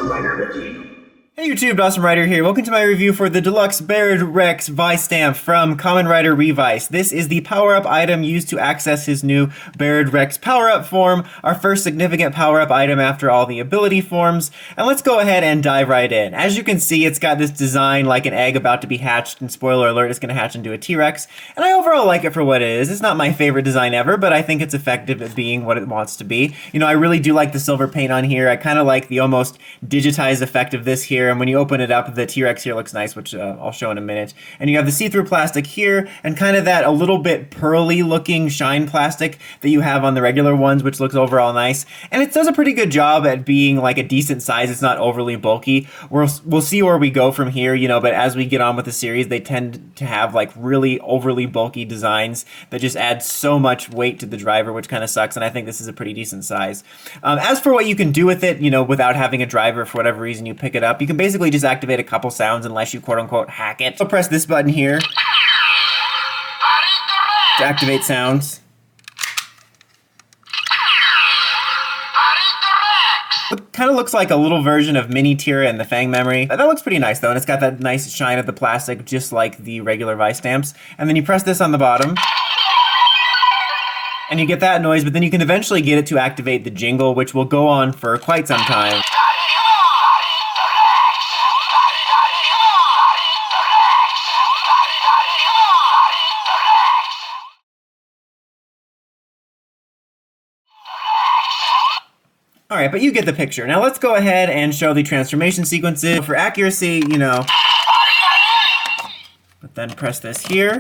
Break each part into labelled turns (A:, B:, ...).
A: Rider Revi.
B: Hey YouTube, Kamen Rider here. Welcome to my review for the Deluxe Barid Rex Vistamp from Kamen Rider Revice. This is the power-up item used to access his new Barid Rex power-up form, our first significant power-up item after all the ability forms. And let's go ahead and dive right in. As you can see, it's got this design like an egg about to be hatched, and spoiler alert, it's going to hatch into a T-Rex. And I overall like it for what it is. It's not my favorite design ever, but I think it's effective at being what it wants to be. You know, I really do like the silver paint on here. I kind of like the almost digitized effect of this here. And when you open it up, the T-Rex here looks nice, which I'll show in a minute. And you have the see-through plastic here, and kind of that a little bit pearly looking shine plastic that you have on the regular ones, which looks overall nice. And it does a pretty good job at being like a decent size. It's not overly bulky. We'll see where we go from here, you know, but as we get on with the series, they tend to have like really overly bulky designs that just add so much weight to the driver, which kind of sucks. And I think this is a pretty decent size. As for what you can do with it, you know, without having a driver, for whatever reason you pick it up, you can basically just activate a couple sounds unless you quote-unquote hack it. So press this button here to activate sounds. It kind of looks like a little version of Mini Tira and the Fang Memory. That looks pretty nice though, and it's got that nice shine of the plastic just like the regular Vistamps. And then you press this on the bottom, and you get that noise, but then you can eventually get it to activate the jingle, which will go on for quite some time. Alright, but you get the picture. Now let's go ahead and show the transformation sequences. For accuracy, you know, but then press this here.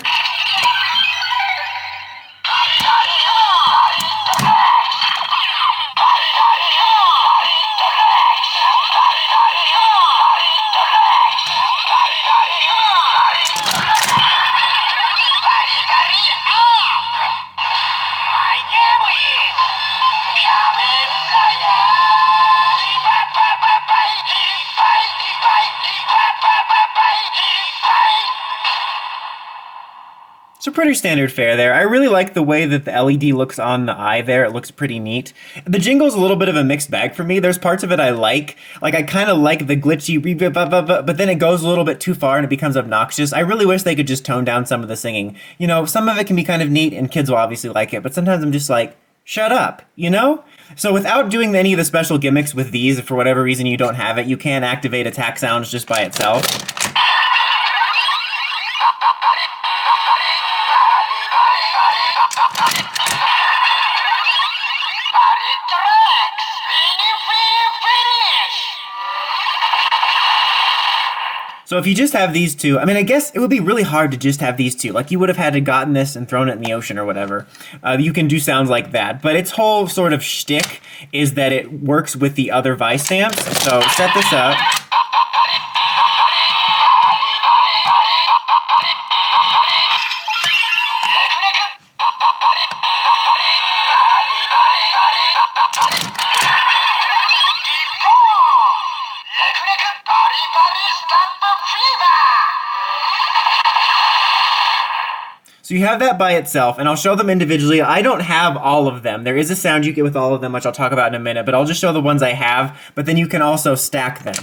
B: So pretty standard fare there. I really like the way that the LED looks on the eye there. It looks pretty neat. The jingle's a little bit of a mixed bag for me. There's parts of it I like. Like, I kind of like the glitchy, but then it goes a little bit too far and it becomes obnoxious. I really wish they could just tone down some of the singing. You know, some of it can be kind of neat and kids will obviously like it, but sometimes I'm just like, shut up, you know? So without doing any of the special gimmicks with these, if for whatever reason you don't have it, you can activate attack sounds just by itself. So if you just have these two, I mean, I guess it would be really hard to just have these two. Like, you would have had to gotten this and thrown it in the ocean or whatever. You can do sounds like that. But its whole sort of shtick is that it works with the other Vistamps. So set this up. So you have that by itself, and I'll show them individually. I don't have all of them. There is a sound you get with all of them, which I'll talk about in a minute, but I'll just show the ones I have, but then you can also stack them.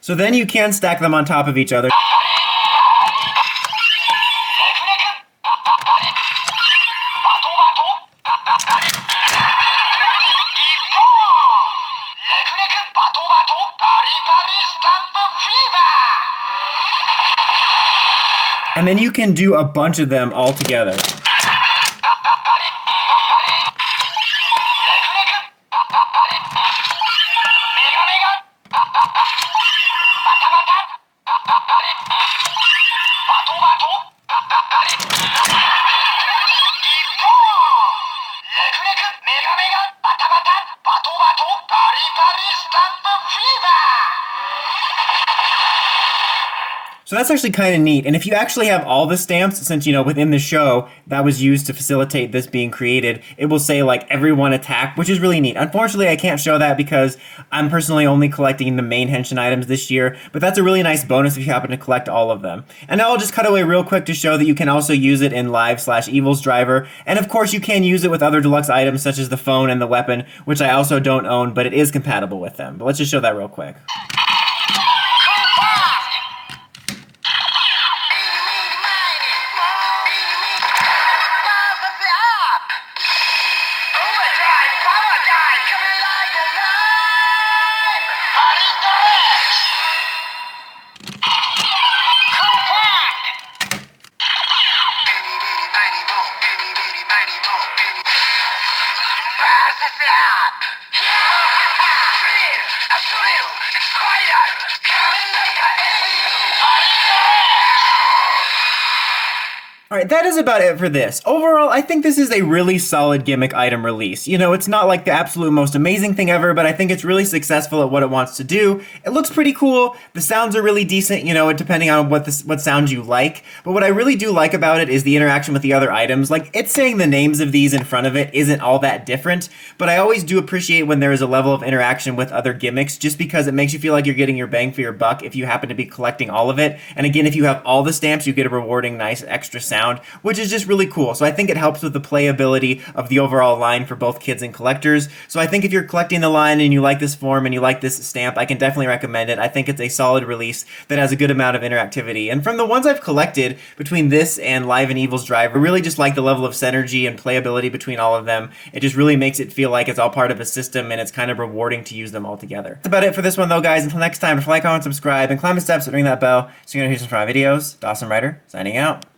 B: So then you can stack them on top of each other. And then you can do a bunch of them all together. So that's actually kind of neat. And if you actually have all the stamps, since, you know, within the show that was used to facilitate this being created, it will say like everyone attack, which is really neat. Unfortunately, I can't show that because I'm personally only collecting the main henshin items this year, but that's a really nice bonus if you happen to collect all of them. And now I'll just cut away real quick to show that you can also use it in Live/Evil's driver. And of course, you can use it with other deluxe items such as the phone and the weapon, which I also don't own, but it is compatible with them. But let's just show that real quick. Alright, that is about it for this. Overall, I think this is a really solid gimmick item release. You know, it's not like the absolute most amazing thing ever, but I think it's really successful at what it wants to do. It looks pretty cool. The sounds are really decent, you know, depending on what sounds you like. But what I really do like about it is the interaction with the other items. Like, it's saying the names of these in front of it isn't all that different, but I always do appreciate when there is a level of interaction with other gimmicks, just because it makes you feel like you're getting your bang for your buck if you happen to be collecting all of it. And again, if you have all the stamps, you get a rewarding, nice extra sound, which is just really cool. So I think it helps with the playability of the overall line for both kids and collectors. So I think if you're collecting the line and you like this form and you like this stamp, I can definitely recommend it. I think it's a solid release that has a good amount of interactivity. And from the ones I've collected between this and Live and Evil's Drive, I really just like the level of synergy and playability between all of them. It just really makes it feel like it's all part of a system and it's kind of rewarding to use them all together. That's about it for this one though, guys. Until next time, like, comment, subscribe, and climb the steps and ring that bell so you're gonna hear some from my videos. Dawson Rider, signing out.